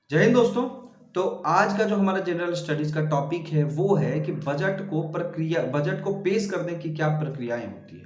जय हिंद दोस्तों। तो आज का जो हमारा जनरल स्टडीज का टॉपिक है वो है कि बजट को पेश करने की क्या प्रक्रियाएं होती है।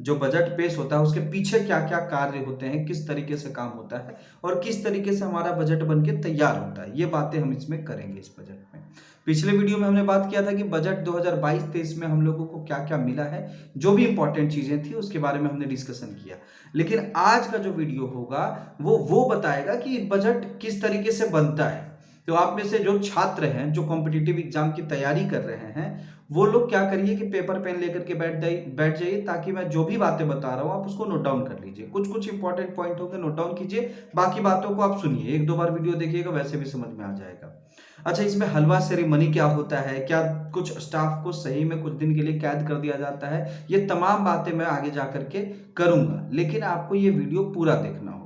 जो बजट पेश होता है उसके पीछे क्या क्या कार्य होते हैं, किस तरीके से काम होता है और किस तरीके से हमारा बजट बन के तैयार होता है, ये बातें हम इसमें करेंगे इस बजट में। पिछले वीडियो में हमने बात किया था कि बजट 2022-23 में हम लोगों को क्या क्या मिला है, जो भी इंपॉर्टेंट चीजें थी उसके बारे में हमने डिस्कशन किया। लेकिन आज का जो वीडियो होगा वो बताएगा कि बजट किस तरीके से बनता है। तो आप में से जो छात्र हैं, जो कॉम्पिटिटिव एग्जाम की तैयारी कर रहे हैं, वो लोग क्या करिए कि पेपर पेन लेकर के बैठ जाइए ताकि मैं जो भी बातें बता रहा हूं आप उसको नोट डाउन कर लीजिए। कुछ कुछ इंपॉर्टेंट पॉइंट होंगे, नोट डाउन कीजिए, बाकी बातों को आप सुनिए, एक दो बार वीडियो देखिएगा, वैसे भी समझ में आ जाएगा। अच्छा, इसमें हलवा सेरेमनी क्या होता है, क्या कुछ स्टाफ को सही में कुछ दिन के लिए कैद कर दिया जाता है, ये तमाम बातें मैं आगे जा करके करूंगा, लेकिन आपको ये वीडियो पूरा देखना होगा।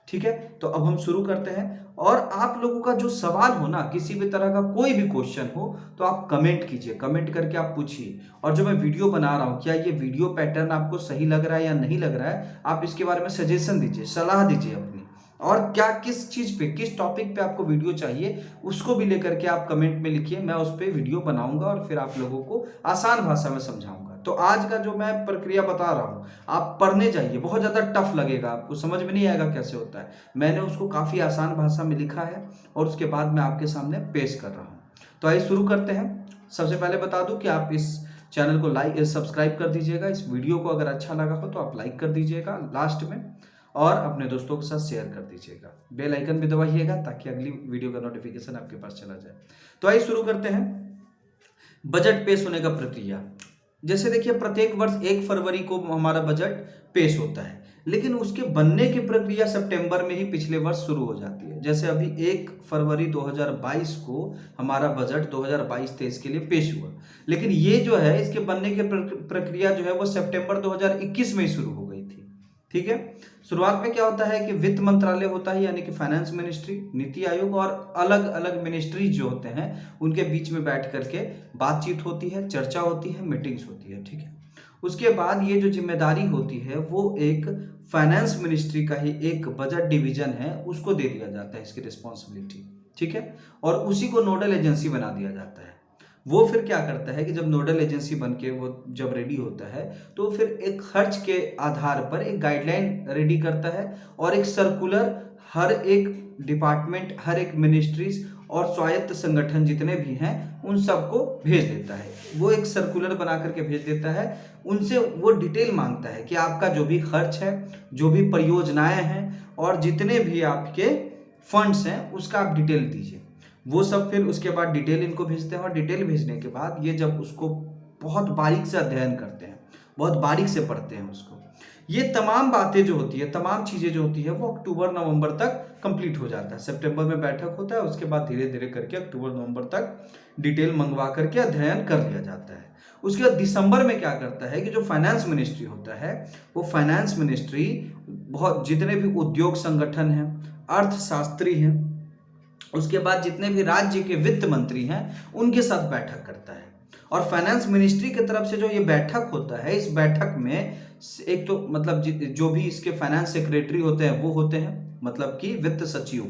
ठीक है, तो अब हम शुरू करते हैं। और आप लोगों का जो सवाल हो ना, किसी भी तरह का कोई भी क्वेश्चन हो तो आप कमेंट कीजिए, कमेंट करके आप पूछिए। और जो मैं वीडियो बना रहा हूं, क्या ये वीडियो पैटर्न आपको सही लग रहा है या नहीं लग रहा है, आप इसके बारे में सजेशन दीजिए, सलाह दीजिए अपनी। और क्या किस चीज पे, किस टॉपिक पे आपको वीडियो चाहिए, उसको भी लेकर के आप कमेंट में लिखिए। मैं उस पर वीडियो बनाऊंगा और फिर आप लोगों को आसान भाषा में समझाऊंगा। तो आज का जो मैं प्रक्रिया बता रहा हूं, आप पढ़ने जाइए, बहुत ज्यादा टफ लगेगा आपको, समझ में नहीं आएगा कैसे होता है। मैंने उसको काफी आसान भाषा में लिखा है और उसके बाद मैं आपके सामने पेश कर रहा हूं। तो आइए शुरू करते हैं। सबसे पहले बता दूं कि आप इस चैनल को सब्सक्राइब कर दीजिएगा। इस वीडियो को अगर अच्छा लगा हो तो आप लाइक कर दीजिएगा लास्ट में, और अपने दोस्तों के साथ शेयर कर दीजिएगा। बेल आइकन भी दबाइएगा ताकि अगली वीडियो का नोटिफिकेशन आपके पास चला जाए। तो आइए शुरू करते हैं। बजट पेश होने का प्रक्रिया, जैसे देखिए प्रत्येक वर्ष 1 फरवरी को हमारा बजट पेश होता है, लेकिन उसके बनने की प्रक्रिया सितंबर में ही पिछले वर्ष शुरू हो जाती है। जैसे अभी 1 फरवरी 2022 को हमारा बजट 2022-23 के लिए पेश हुआ, लेकिन ये जो है इसके बनने की प्रक्रिया जो है वो सितंबर 2021 में ही शुरू हो गई थी। ठीक है, शुरुआत में क्या होता है कि वित्त मंत्रालय होता है, यानी कि फाइनेंस मिनिस्ट्री, नीति आयोग और अलग अलग मिनिस्ट्रीज जो होते हैं उनके बीच में बैठ करके बातचीत होती है, चर्चा होती है, मीटिंग्स होती है। ठीक है, उसके बाद ये जो जिम्मेदारी होती है वो एक फाइनेंस मिनिस्ट्री का ही एक बजट डिवीजन है, उसको दे दिया जाता है इसकी रिस्पॉन्सिबिलिटी। ठीक है, और उसी को नोडल एजेंसी बना दिया जाता है। वो फिर क्या करता है कि जब नोडल एजेंसी बनके वो जब रेडी होता है तो फिर एक खर्च के आधार पर एक गाइडलाइन रेडी करता है और एक सर्कुलर हर एक डिपार्टमेंट, हर एक मिनिस्ट्रीज और स्वायत्त संगठन जितने भी हैं उन सबको भेज देता है। वो एक सर्कुलर बना करके भेज देता है, उनसे वो डिटेल मांगता है कि आपका जो भी खर्च है, जो भी परियोजनाएं हैं और जितने भी आपके फंड्स हैं उसका आप डिटेल दीजिए। वो सब फिर उसके बाद डिटेल इनको भेजते हैं और डिटेल भेजने के बाद ये जब उसको बहुत बारीक से अध्ययन करते हैं, बहुत बारीक से पढ़ते हैं उसको, ये तमाम बातें जो होती है, तमाम चीज़ें जो होती है वो अक्टूबर नवंबर तक कंप्लीट हो जाता है। सितंबर में बैठक होता है, उसके बाद धीरे धीरे करके अक्टूबर नवंबर तक डिटेल मंगवा करके अध्ययन कर लिया जाता है। उसके बाद दिसंबर में क्या करता है कि जो फाइनेंस मिनिस्ट्री होता है वो फाइनेंस मिनिस्ट्री बहुत जितने भी उद्योग संगठन हैं, अर्थशास्त्री हैं, उसके बाद जितने भी राज्य के वित्त मंत्री हैं उनके साथ बैठक करता है। और फाइनेंस मिनिस्ट्री की तरफ से जो ये बैठक होता है, इस बैठक में एक तो मतलब जो भी इसके फाइनेंस सेक्रेटरी होते हैं वो होते हैं, मतलब कि वित्त सचिव,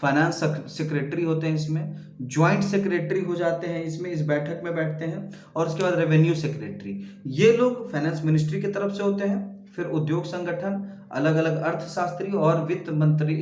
फाइनेंस सेक्रेटरी होते हैं, इसमें ज्वाइंट सेक्रेटरी हो जाते हैं, इसमें इस बैठक में बैठते हैं। और उसके बाद रेवेन्यू सेक्रेटरी, ये लोग फाइनेंस मिनिस्ट्री की तरफ से होते हैं। फिर उद्योग संगठन, अलग अलग अर्थशास्त्री और वित्त मंत्री,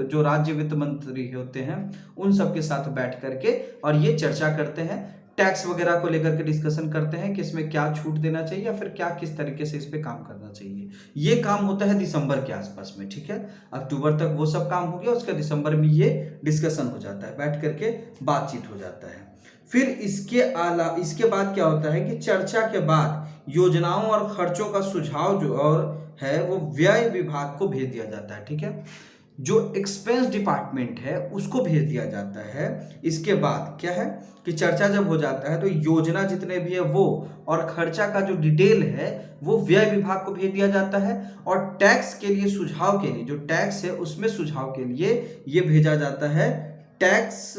जो राज्य वित्त मंत्री होते हैं उन सब के साथ बैठ करके और ये चर्चा करते हैं, टैक्स वगैरह को लेकर के डिस्कशन करते हैं कि इसमें क्या छूट देना चाहिए या फिर क्या किस तरीके से इस पे काम करना चाहिए। ये काम होता है दिसंबर के आसपास में। ठीक है, अक्टूबर तक वो सब काम हो गया, उसका दिसंबर में ये डिस्कशन हो जाता है, बैठ करके बातचीत हो जाता है। फिर इसके बाद क्या होता है कि चर्चा के बाद योजनाओं और खर्चों का सुझाव जो और है वो व्यय विभाग को भेज दिया जाता है। ठीक है, जो एक्सपेंस डिपार्टमेंट है उसको भेज दिया जाता है। इसके बाद क्या है कि चर्चा जब हो जाता है तो योजना जितने भी है वो और खर्चा का जो डिटेल है वो व्यय विभाग को भेज दिया जाता है। और टैक्स के लिए सुझाव के लिए, जो टैक्स है उसमें सुझाव के लिए ये भेजा जाता है, टैक्स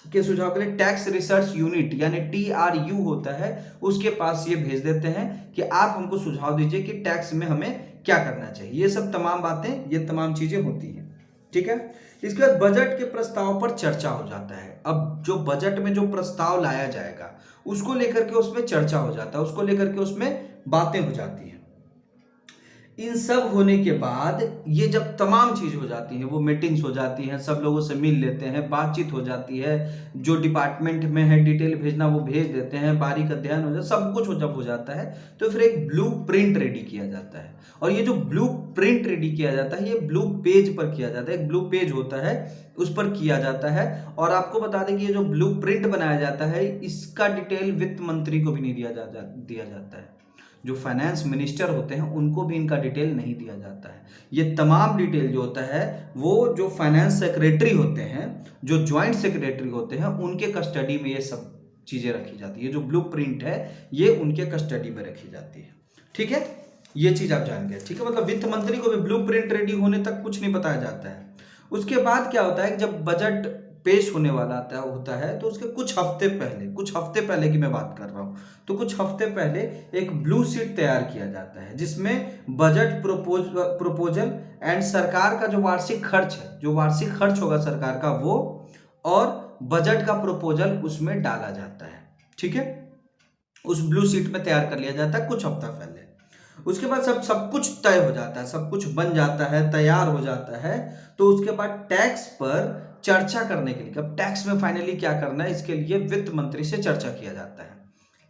के सुझाव के लिए टैक्स रिसर्च यूनिट यानी TRU होता है, उसके पास ये भेज देते हैं कि आप हमको सुझाव दीजिए कि टैक्स में हमें क्या करना चाहिए। ये सब तमाम बातें, ये तमाम चीजें होती हैं। ठीक है, इसके बाद बजट के प्रस्ताव पर चर्चा हो जाता है। अब जो बजट में जो प्रस्ताव लाया जाएगा उसको लेकर के उसमें चर्चा हो जाता है, उसको लेकर के उसमें बातें हो जाती हैं। इन सब होने के बाद ये जब तमाम चीज हो जाती है, वो मीटिंग्स हो जाती हैं, सब लोगों से मिल लेते हैं, बातचीत हो जाती है, जो डिपार्टमेंट में है डिटेल भेजना वो भेज देते हैं, बारीक अध्ययन हो जाता, सब कुछ जब हो जाता है तो फिर एक ब्लू प्रिंट रेडी किया जाता है। और ये जो ब्लू प्रिंट रेडी किया जाता है ये ब्लू पेज पर किया जाता है, एक ब्लू पेज होता है उस पर किया जाता है। और आपको बता दें कि ये जो ब्लू प्रिंट बनाया जाता है इसका डिटेल वित्त मंत्री को भी नहीं दिया जाता है, जो फाइनेंस मिनिस्टर होते हैं उनको भी इनका डिटेल नहीं दिया जाता है। ये तमाम डिटेल जो होता है वो जो फाइनेंस सेक्रेटरी होते हैं, जो ज्वाइंट सेक्रेटरी होते हैं, उनके कस्टडी में ये सब चीजें रखी जाती है। ये जो ब्लू प्रिंट है ये उनके कस्टडी में रखी जाती है। ठीक है, ये चीज आप जान गए। ठीक है, मतलब वित्त मंत्री को भी ब्लू प्रिंट रेडी होने तक कुछ नहीं बताया जाता है। उसके बाद क्या होता है कि जब बजट पेश होने वाला होता है तो उसके कुछ हफ्ते पहले की मैं बात कर रहा हूं, तो कुछ हफ्ते पहले एक ब्लू शीट तैयार किया जाता है जिसमें बजट प्रोपोजल एंड सरकार का जो वार्षिक खर्च होगा सरकार का वो, और बजट का प्रोपोजल उसमें डाला जाता है। ठीक है, उस ब्लू शीट में तैयार कर लिया जाता है कुछ हफ्ता पहले। उसके बाद सब कुछ तय हो जाता है, सब कुछ बन जाता है, तैयार हो जाता है। तो उसके बाद टैक्स पर चर्चा करने के लिए, अब टैक्स में फाइनली क्या करना है इसके लिए वित्त मंत्री से चर्चा किया जाता है।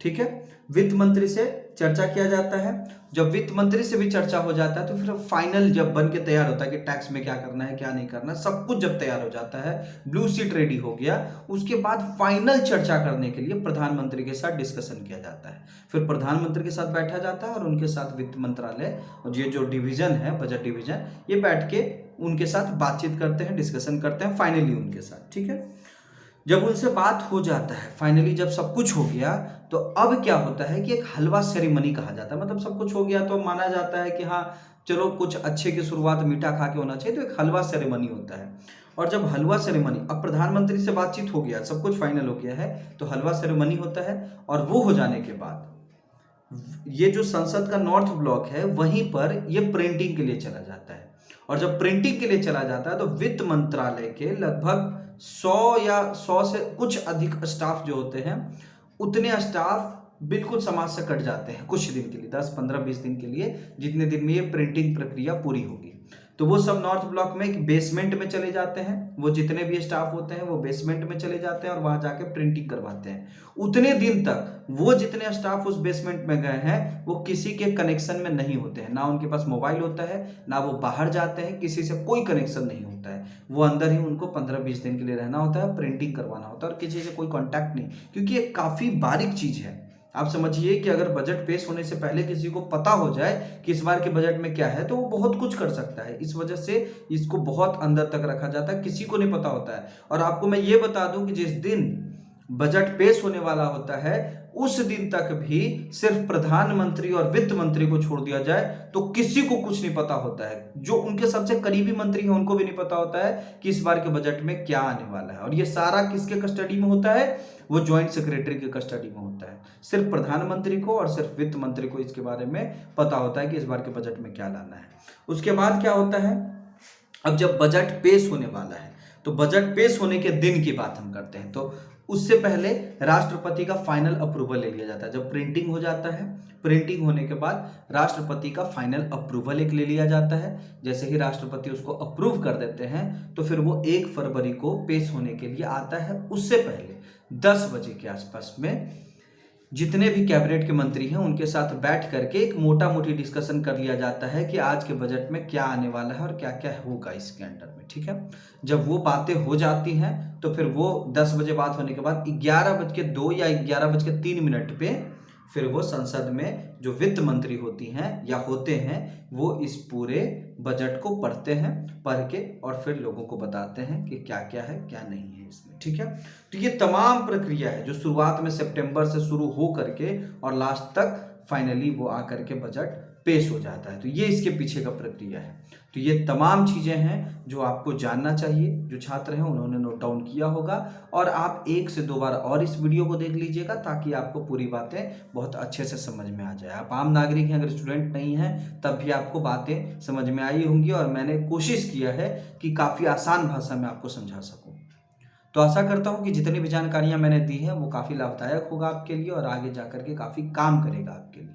ठीक है, वित्त मंत्री से चर्चा किया जाता है। जब वित्त मंत्री से भी चर्चा हो जाता है तो फिर फाइनल जब बन के तैयार होता है कि टैक्स में क्या करना है क्या नहीं करना, सब कुछ जब तैयार हो जाता है, ब्लू शीट रेडी हो गया, उसके बाद फाइनल चर्चा करने के लिए प्रधानमंत्री के साथ डिस्कशन किया जाता है। फिर प्रधानमंत्री के साथ बैठा जाता है और उनके साथ वित्त मंत्रालय और ये जो डिवीजन है बजट डिवीजन, ये बैठ के उनके साथ बातचीत करते हैं, डिस्कशन करते हैं फाइनली उनके साथ। ठीक है, जब उनसे बात हो जाता है फाइनली, जब सब कुछ हो गया तो अब क्या होता है कि एक हलवा सेरेमनी कहा जाता है। मतलब सब कुछ हो गया तो माना जाता है कि हाँ चलो कुछ अच्छे की शुरुआत मीठा खा के होना चाहिए, तो एक हलवा सेरेमनी होता है। और जब हलवा सेरेमनी, अब प्रधानमंत्री से बातचीत हो गया, सब कुछ फाइनल हो गया है, तो हलवा सेरेमनी होता है। और वो हो जाने के बाद ये जो संसद का नॉर्थ ब्लॉक है वहीं पर ये प्रिंटिंग के लिए चला जाता है। और जब प्रिंटिंग के लिए चला जाता है तो वित्त मंत्रालय के लगभग 100 या 100 से कुछ अधिक स्टाफ जो होते हैं, उतने स्टाफ बिल्कुल समाज से कट जाते हैं कुछ दिन के लिए, 10 15 20 दिन के लिए, जितने दिन में ये प्रिंटिंग प्रक्रिया पूरी होगी। तो वो सब नॉर्थ ब्लॉक में एक बेसमेंट में चले जाते हैं, वो जितने भी स्टाफ होते हैं वो बेसमेंट में चले जाते हैं और वहां जाके प्रिंटिंग करवाते हैं। उतने दिन तक वो जितने स्टाफ उस बेसमेंट में गए हैं वो किसी के कनेक्शन में नहीं होते हैं, ना उनके पास मोबाइल होता है, ना वो बाहर जाते हैं, किसी से कोई कनेक्शन नहीं होता है। वो अंदर ही उनको 15-20 दिन के लिए रहना होता है, प्रिंटिंग करवाना होता है और किसी से कोई कॉन्टैक्ट नहीं, क्योंकि ये काफी बारीक चीज है। आप समझिए कि अगर बजट पेश होने से पहले किसी को पता हो जाए कि इस बार के बजट में क्या है तो वो बहुत कुछ कर सकता है। इस वजह से इसको बहुत अंदर तक रखा जाता है, किसी को नहीं पता होता है। और आपको मैं ये बता दूं कि जिस दिन बजट पेश होने वाला होता है उस दिन तक भी सिर्फ प्रधानमंत्री और वित्त मंत्री को छोड़ दिया जाए तो किसी को कुछ नहीं पता होता है। जो उनके सबसे करीबी मंत्री हैं उनको भी नहीं पता होता है कि इस बार के बजट में क्या आने वाला है। और ये सारा किसके कस्टडी में होता है? वो ज्वाइंट सेक्रेटरी के कस्टडी में होता है। सिर्फ प्रधानमंत्री को और सिर्फ वित्त मंत्री को इसके बारे में पता होता है कि इस बार के बजट में क्या लाना है। उसके बाद क्या होता है, अब जब बजट पेश होने वाला है तो बजट पेश होने के दिन की बात हम करते हैं। तो उससे पहले राष्ट्रपति का फाइनल अप्रूवल ले लिया जाता है। जब प्रिंटिंग हो जाता है, प्रिंटिंग होने के बाद राष्ट्रपति का फाइनल अप्रूवल एक ले लिया जाता है। जैसे ही राष्ट्रपति उसको अप्रूव कर देते हैं तो फिर वो 1 फरवरी को पेश होने के लिए आता है। उससे पहले 10 बजे के आसपास में जितने भी कैबिनेट के मंत्री हैं उनके साथ बैठ करके एक मोटा मोटी डिस्कशन कर लिया जाता है कि आज के बजट में क्या आने वाला है और क्या क्या होगा इसके अंडर में। ठीक है, जब वो बातें हो जाती हैं तो फिर वो 10 बजे बात होने के बाद 11:02 या 11:03 पे फिर वो संसद में जो वित्त मंत्री होती हैं या होते हैं वो इस पूरे बजट को पढ़ते हैं, पढ़ के और फिर लोगों को बताते हैं कि क्या क्या है क्या नहीं है इसमें। ठीक है, तो ये तमाम प्रक्रिया है जो शुरुआत में सितंबर से शुरू हो करके और लास्ट तक फाइनली वो आकर के बजट पेश हो जाता है। तो ये इसके पीछे का प्रक्रिया है। तो ये तमाम चीज़ें हैं जो आपको जानना चाहिए। जो छात्र हैं उन्होंने नोट डाउन किया होगा, और आप 1 से 2 बार और इस वीडियो को देख लीजिएगा ताकि आपको पूरी बातें बहुत अच्छे से समझ में आ जाए। आप आम नागरिक हैं, अगर स्टूडेंट नहीं हैं तब भी आपको बातें समझ में आई होंगी, और मैंने कोशिश किया है कि काफ़ी आसान भाषा में आपको समझा सकूँ। तो आशा करता हूँ कि जितनी भी जानकारियाँ मैंने दी हैं वो काफ़ी लाभदायक होगा आपके लिए, और आगे जाकर के काफ़ी काम करेगा आपके लिए।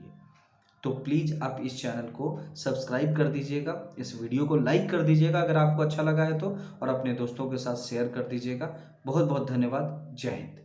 तो प्लीज़ आप इस चैनल को सब्सक्राइब कर दीजिएगा, इस वीडियो को लाइक कर दीजिएगा अगर आपको अच्छा लगा है तो, और अपने दोस्तों के साथ शेयर कर दीजिएगा। बहुत बहुत धन्यवाद। जय हिंद।